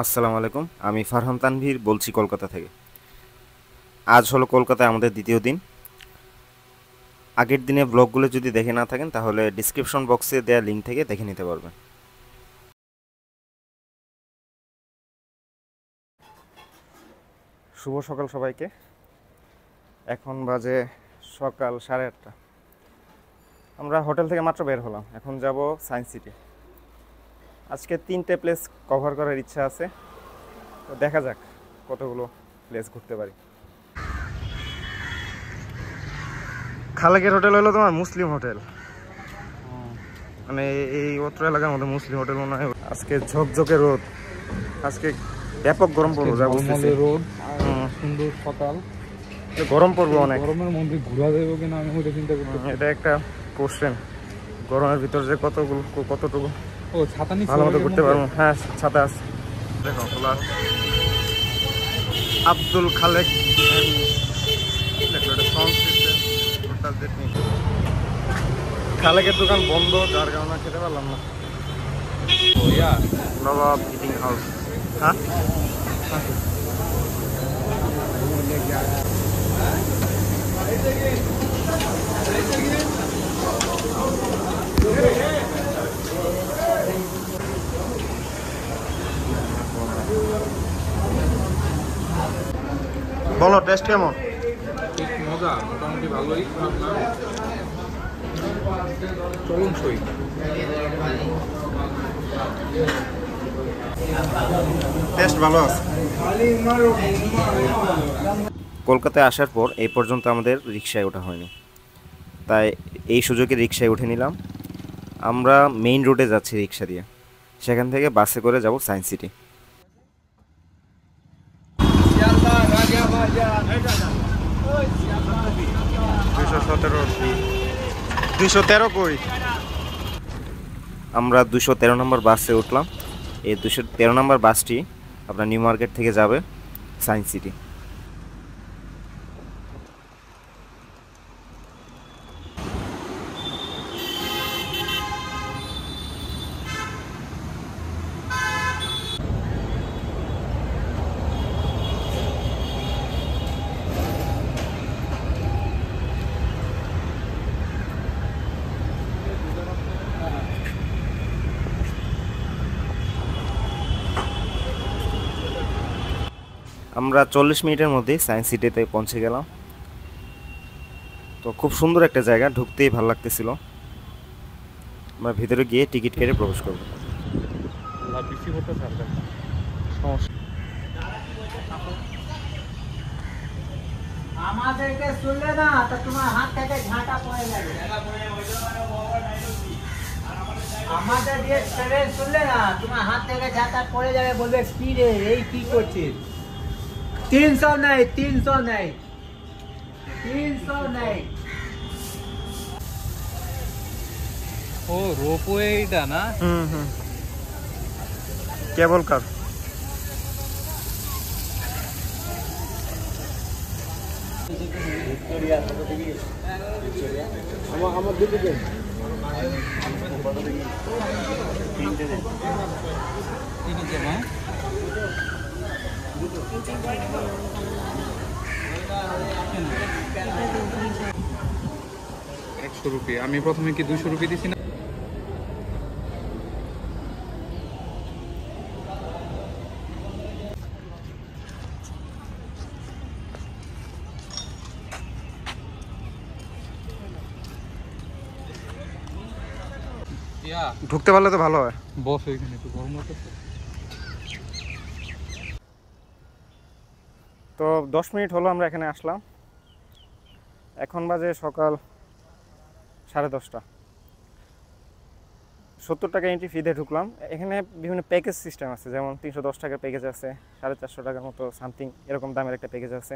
আসসালামু আলাইকুম। আমি ফারহান তানভীর বলছি কলকাতা থেকে। আজ হলো কলকাতায় আমাদের দ্বিতীয় দিন। আগের দিনে ব্লগগুলো যদি দেখে না থাকেন তাহলে ডিসক্রিপশন বক্সে দেওয়া লিঙ্ক থেকে দেখে নিতে পারবেন। শুভ সকাল সবাইকে। এখন বাজে সকাল 8:30। আমরা হোটেল থেকে মাত্র বের হলাম, এখন যাব সায়েন্স সিটি। আজকে 3টে প্লেস কভার করার ইচ্ছা আছে, তো দেখা যাক কতগুলো প্লেস ঘুরতে পারি। খালেকের হোটেল হলো তোমার মুসলিম হোটেল, মানে এই অত্র এলাকার মধ্যে মুসলিম হোটেল মনে হয়। আজকে ঝকঝকে রোদ, আজকে ব্যাপক গরম পড়বো যা বুঝতেছি। রোদ, সুন্দর সকাল, গরম পড়বো অনেক। গরমের মধ্যে ঘোরা যাবে কিনা আমি ওইটা চিন্তা করতেছি। এটা একটা কোশ্চেন, গরমের ভিতর যে কতটুকু ছাতা নিয়ে ভালো মতো ঘুরতে পারবো। হ্যাঁ, ছাতা আছে। দেখো খোলা আব্দুল খালেক খালেকের দোকান বন্ধ, যার কারণে খেতে পারলাম না। নবাব ইটিং হাউস। হ্যাঁ, বলো টেস্ট কেমন? মজা মোটামুটি ভালোই, খারাপ না, চলুন সই। টেস্ট ভালো আছে। কলকাতায় আসার পর এই পর্যন্ত আমাদের রিকশায় ওঠা হয়নি, তাই এই সুযোগে রিকশায় উঠে নিলাম। আমরা মেইন রোডে যাচ্ছি রিকশা দিয়ে, সেখান থেকে বাসে করে যাব সায়েন্স সিটি। 213 কই? আমরা 213 নম্বর বাসে উঠলাম। এই 213 নম্বর বাসটি আপনার নিউ মার্কেট থেকে যাবে সায়েন্স সিটি। আমরা 40 মিনিটের মধ্যেই সায়েন্স সিটিতে পৌঁছে গেলাম। তো খুব সুন্দর একটা জায়গা, ঢুকতেই ভালো লাগতেছিল। আমরা ভিতরে গিয়ে টিকিট কেটে প্রবেশ করব। আমাদেরকে শুনলে না তো তোমার হাত থেকে ঝাঁটা পড়ে যাবে। আমাদের দিয়ে ট্রেন শুনলে না তোমার হাত থেকে ঝাঁটা পড়ে যাবে, বলবে কি রে এই কি করছিস। 300 নেই, 300 নেই, 300 নেই। ও রোপওয়ে এটা না? কেবল কার। আমার দিকে 100 রুপিয়া। আমি প্রথমে কি 200 রুপি দিছি না? ঢুকতে পারলে তো ভালো হয়। বস ওইখানে একটু গরম লাগতেছে। তো 10 মিনিট হলো আমরা এখানে আসলাম। এখন বাজে সকাল 10:30। 70 টাকা এন্ট্রি ফি দিয়ে ঢুকলাম। এখানে বিভিন্ন প্যাকেজ সিস্টেম আছে, যেমন 310 টাকার প্যাকেজ আছে, 450 টাকার মতো সামথিং এরকম দামের একটা প্যাকেজ আছে।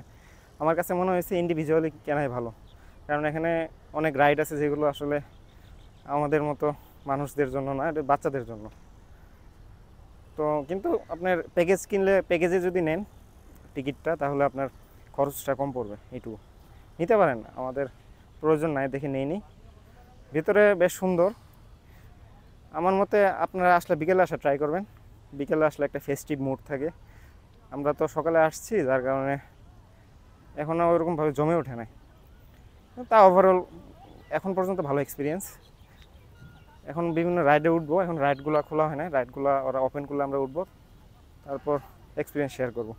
আমার কাছে মনে হয়েছে ইন্ডিভিজুয়ালি কেনাই ভালো, কারণ এখানে অনেক রাইড আছে যেগুলো আসলে আমাদের মতো মানুষদের জন্য না, এটা বাচ্চাদের জন্য। তো কিন্তু আপনার প্যাকেজ কিনলে, প্যাকেজে যদি নেন টিকিটটা, তাহলে আপনার খরচটা কম পড়বে। এইটুকু নিতে পারেন, আমাদের প্রয়োজন নাই দেখে নেইনি। ভিতরে বেশ সুন্দর। আমার মতে আপনারা আসলে বিকেলে আসা ট্রাই করবেন, বিকেলে আসলে একটা ফেস্টিভ মুড থাকে। আমরা তো সকালে আসছি, যার কারণে এখনও ওরকমভাবে জমে ওঠে নাই। তা ওভারঅল এখন পর্যন্ত ভালো এক্সপিরিয়েন্স। এখন বিভিন্ন রাইডে উঠবো, এখন রাইডগুলো খোলা হয় না, রাইডগুলো ওরা ওপেন করলে আমরা উঠবো, তারপর এক্সপিরিয়েন্স শেয়ার করবো।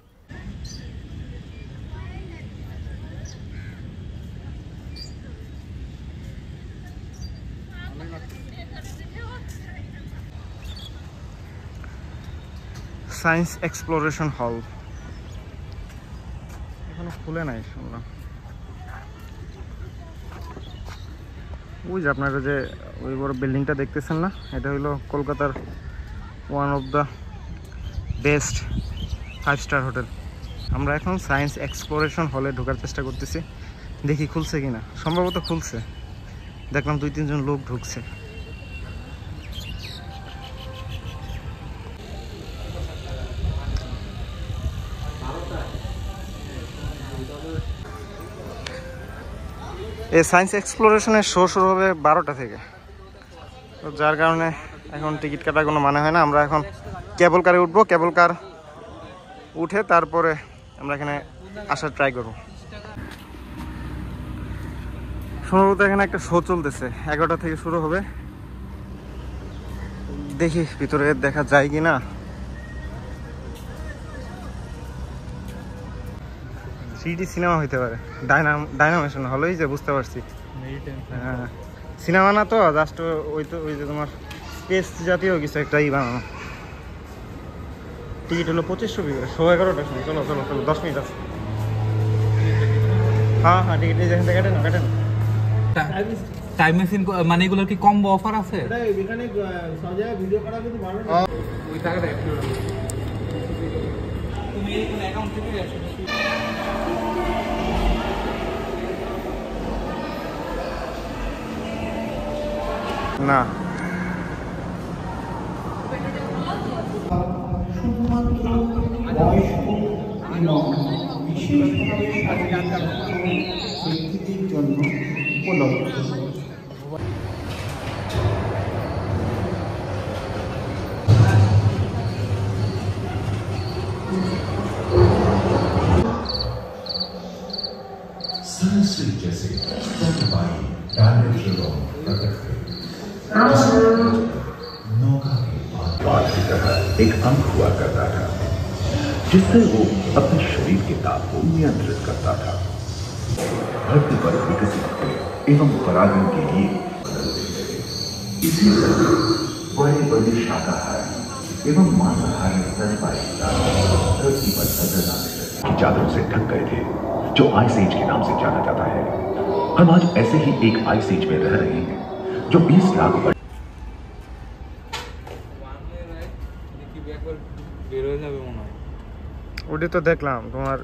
সায়েন্স এক্সপ্লোরেশন হল এখনো খুলে নাই শুনলাম। ওই যে আপনারা যে ওই বড় বিল্ডিংটা দেখতেছেন না, এটা হলো কলকাতার one of the best 5 star hotel. আমরা এখন সায়েন্স এক্সপ্লোরেশন হলে ঢোকার চেষ্টা করতেছি, দেখি খুলছে কিনা। সম্ভবত খুলছে, দেখলাম 2-3 জন লোক ঢুকছে। এই সায়েন্স এক্সপ্লোরেশনের শো শুরু হবে 12টা থেকে, তো যার কারণে এখন টিকিট কাটার কোনো মানে হয় না। আমরা এখন কেবল কারে উঠবো, কেবল কার উঠে তারপরে আমরা এখানে আসার ট্রাই করবো। সম্ভবত এখানে একটা শো চলতেছে, 11টা থেকে শুরু হবে। দেখি ভিতরে দেখা যায় কি না। 3D সিনেমা হইতে পারে, ডাইনামেশন হলোই যে বুঝতে পারছি। হ্যাঁ, সিনেমা না তো, জাস্ট ওই যে তোমার স্পেস জাতীয় কিছু একটাই বানানো। টিকিট হলো 2500 বিঘা, 11:30টার সময়। চলো চলো চলো, 10 মিনিট আছে। হ্যাঁ হ্যাঁ, টিকিট নিয়ে যেখান থেকে কাটেন কাটেন। টাইম মেশিন মানে এগুলোর কি কম্বো অফার আছে? এখানে সব জায়গায় ভিডিও করা কিন্তু ভালো না। ওই টাকাটা তুমি এই কোন অ্যাকাউন্ট থেকে আসো না, শুধুমাত্র বয়স্ক এবং বিশেষভাবে ব্যক্তিদের জন্য উপলব্ধ। सरस्वती जैसे तटवाई डायरेक्टरों नौका के पार की तरह एक अंग हुआ करता था, जिससे वो अपने शरीर के ताप को नियंत्रित करता था। धरती पर विकसित हुए एवं परागण के लिए बदलते गए। इसी तरह बड़े बड़े शाकाहारी एवं मांसाहारी स्तनपायी धरती पर नजर आने लगे, चादरों से ढक गए थे, जो आइस एज के नाम से जाना जाता है। हम आज ऐसे ही एक आइस एज में रह रहे हैं जो 20 लाख वर्ष একবার বের হয়ে যাবে মনে হয়। ওটি তো দেখলাম তোমার।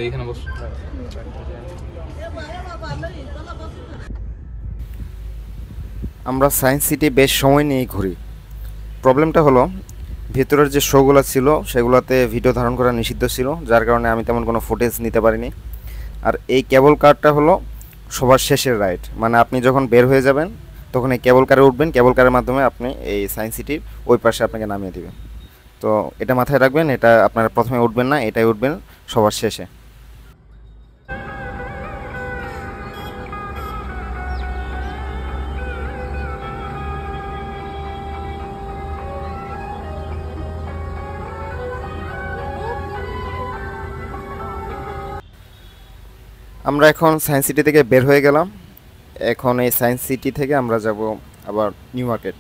এইখানে বস। আমরা সায়েন্স সিটি বেশ সময় নিয়ে ঘুরি। প্রবলেমটা হলো ভিতরের যে শোগুলো ছিল সেগুলোতে ভিডিও ধারণ করা নিষিদ্ধ ছিল, যার কারণে আমি তেমন কোনো ফুটেজ নিতে পারিনি। আর এই কেবল কারটা হলো সবার শেষের রাইড, মানে আপনি যখন বের হয়ে যাবেন তখন এই কেবল কারে উঠবেন, কেবল কারের মাধ্যমে আপনি এই সায়েন্স সিটির ওই পাশে আপনাকে নামিয়ে দেবে। তো এটা মাথায় রাখবেন, এটা আপনারা প্রথমে উঠবেন না, এটাই উঠবেন সবার শেষে। আমরা এখন সায়েন্স সিটি থেকে বের হয়ে গেলাম। এখন এই সায়েন্স সিটি থেকে আমরা যাব আবার নিউ মার্কেট,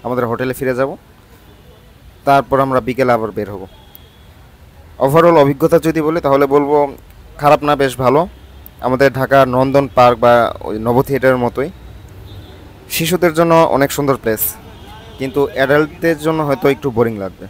আমাদের হোটেলে ফিরে যাব, তারপর আমরা বিকেলে আবার বের হব। ওভারঅল অভিজ্ঞতা যদি বলি তাহলে বলবো খারাপ না, বেশ ভালো। আমাদের ঢাকার নন্দন পার্ক বা ওই নব থিয়েটারের মতোই। শিশুদের জন্য অনেক সুন্দর প্লেস, কিন্তু অ্যাডাল্টদের জন্য হয়তো একটু বোরিং লাগবে।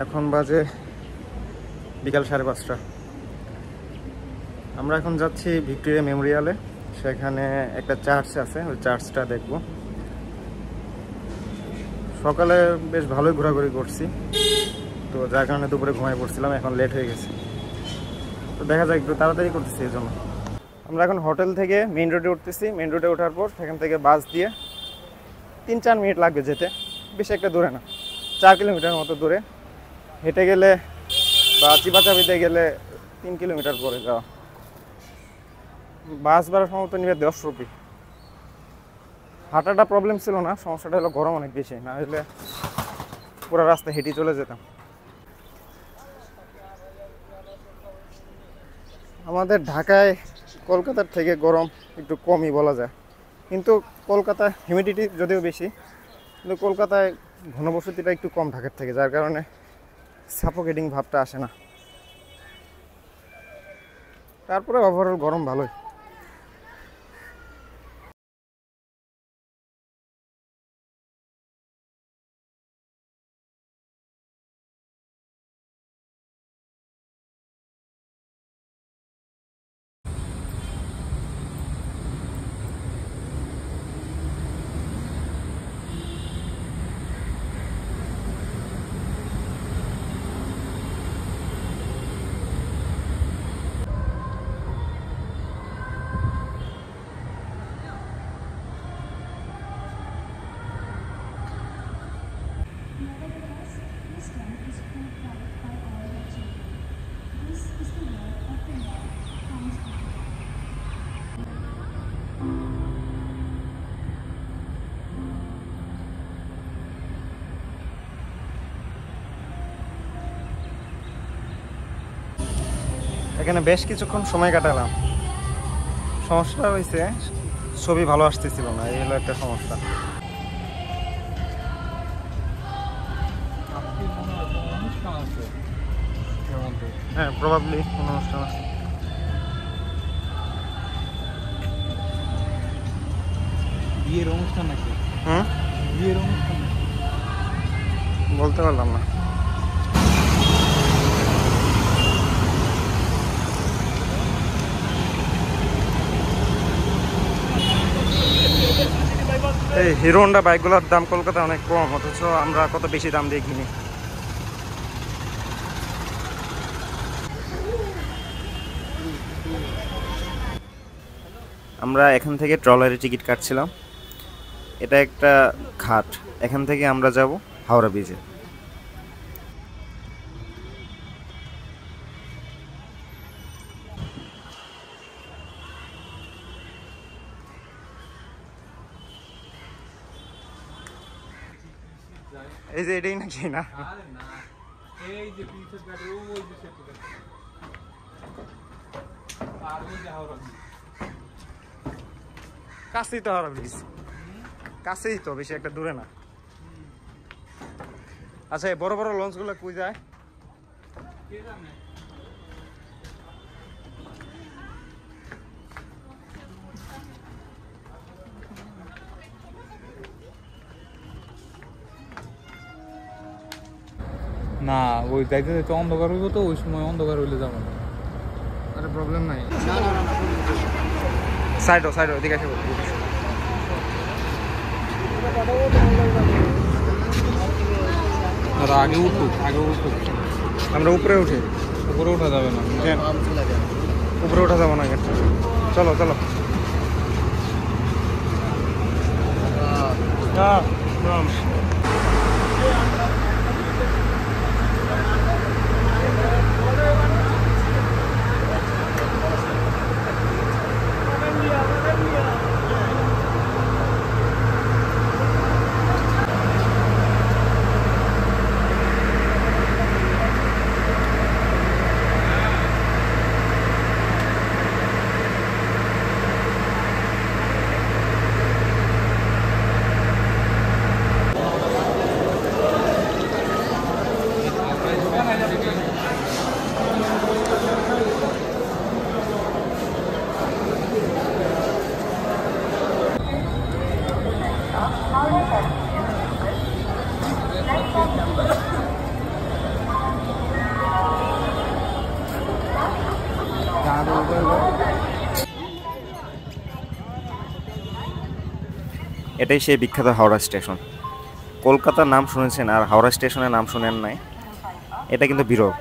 এখন বাজে বিকাল 5:30। আমরা এখন যাচ্ছি ভিক্টোরিয়া মেমোরিয়ালে। সেখানে একটা চার্চ আছে, ওই চার্চটা দেখব। সকালে বেশ ভালোই ঘোরাঘুরি করছি, তো যার কারণে দুপুরে ঘুমাই পড়ছিলাম, এখন লেট হয়ে গেছে। তো দেখা যায় একটু তাড়াতাড়ি করতেছি এই জন্য। আমরা এখন হোটেল থেকে মেইন রোডে উঠতেছি। মেইন রোডে ওঠার পর সেখান থেকে বাস দিয়ে 3-4 মিনিট লাগবে যেতে, বেশি একটা দূরে না, 4 কিলোমিটার মতো দূরে। হেঁটে গেলে বা চিপাচাপিতে গেলে 3 কিলোমিটার পরে যাওয়া। বাস ভাড়া সম্ভবত নিবে 10 রুপি। হাঁটাটা প্রবলেম ছিল না, সমস্যাটা হলো গরম অনেক বেশি, না হলে পুরো রাস্তা হেঁটে চলে যেতাম। আমাদের ঢাকায় কলকাতার থেকে গরম একটু কমই বলা যায়, কিন্তু কলকাতায় হিউমিডিটি যদিও বেশি, কিন্তু কলকাতায় ঘনবসতিটা একটু কম ঢাকার থেকে, যার কারণে সাফোকেটিং ভাবটা আসে না। তারপরে ওভারঅল গরম ভালোই। এখানে বেশ কিছুক্ষণ সময় কাটালাম। সমস্যা হয়েছে ছবি ভালো আসতেছিল না, এই হলো একটা সমস্যা। হ্যাঁ, প্রবাবলি কোনো অনুষ্ঠান আছে। বিয়ের অনুষ্ঠান নাকি? হুম, বিয়ের অনুষ্ঠান বলতে পারলাম না। এই হিরো হন্ডা বাইকগুলোর দাম কলকাতায় অনেক কম, অথচ আমরা কত বেশি দাম দিয়ে কিনি। আমরা এখান থেকে ট্রলারের টিকিট কাটছিলাম। এটা একটা ঘাট, এখান থেকে আমরা যাব হাওড়া ব্রিজে। এই যে এটাই নাকি? না, এই যে প্রিন্সেস ঘাট, ওই যে সেতু দেখো, আর ওই যে হাওড়া ব্রিজ। কাছেই তো হাওড়া ব্রিজ, কাছেই তো, বেশি একটা দূরে না। আচ্ছা, এই বড় বড় লঞ্চগুলো কই যায়? কে জানে? না, ওই যাইতে যাইতে অন্ধকার হইব, তো ওই সময় অন্ধকার হইলে যাবো না। আরে প্রবলেম নাই। সাইডো সাইডো, এদিকে এসে বলবো। তারা আগে উঠুক, আগে উঠুক। আমরা উপরে উঠি। উপরে ওঠা যাবে না। উপরে ওঠা যাবো না, চলো চলো। এটাই সেই বিখ্যাত হাওড়া স্টেশন। কলকাতার নাম শুনেছেন আর হাওড়া স্টেশনের নাম শুনেন নাই, এটা কিন্তু বিরল।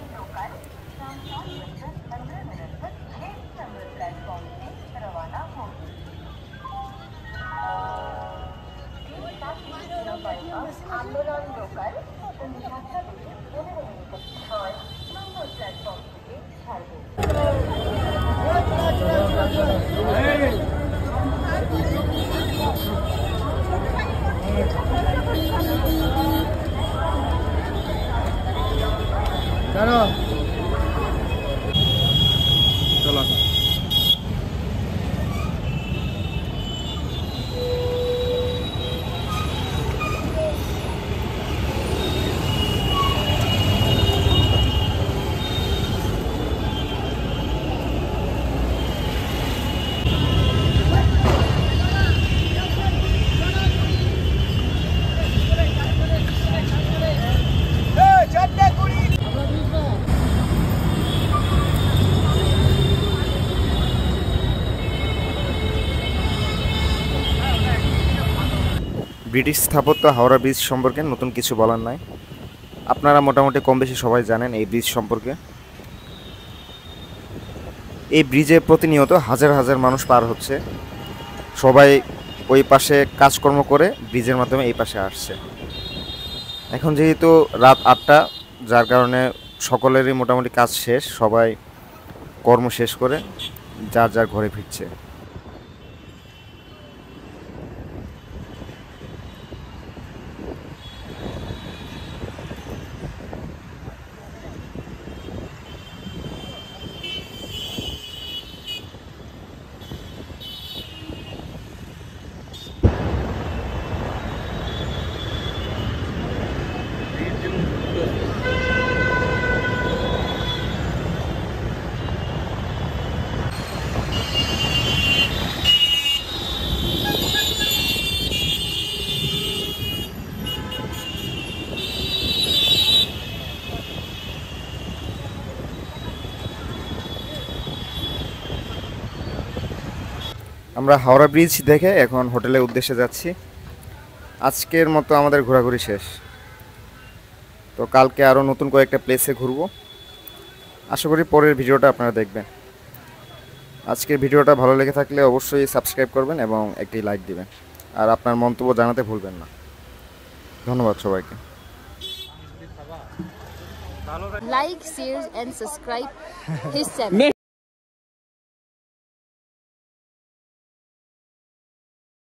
চলো ব্রিটিশ স্থাপত্য হাওড়া ব্রিজ সম্পর্কে নতুন কিছু বলার নাই, আপনারা মোটামুটি কম বেশি সবাই জানেন এই ব্রিজ সম্পর্কে। এই ব্রিজে প্রতিনিয়ত হাজার হাজার মানুষ পার হচ্ছে, সবাই ওই পাশে কাজকর্ম করে ব্রিজের মাধ্যমে এই পাশে আসছে। এখন যেহেতু রাত 8টা, যার কারণে সকলেরই মোটামুটি কাজ শেষ, সবাই কর্ম শেষ করে যার যার ঘরে ফিরছে। আমরা হাওড়া ব্রিজ দেখে এখন হোটেলের উদ্দেশ্যে যাচ্ছি। আজকের মতো আমাদের ঘোরাঘুরি শেষ, তো কালকে আরও নতুন কয়েকটা প্লেসে ঘুরবো। আশা করি পরের ভিডিওটা আপনারা দেখবেন। আজকের ভিডিওটা ভালো লেগে থাকলে অবশ্যই সাবস্ক্রাইব করবেন এবং একটি লাইক দিবেন, আর আপনার মন্তব্য জানাতে ভুলবেন না। ধন্যবাদ সবাইকে। Like, share and subscribe his channel.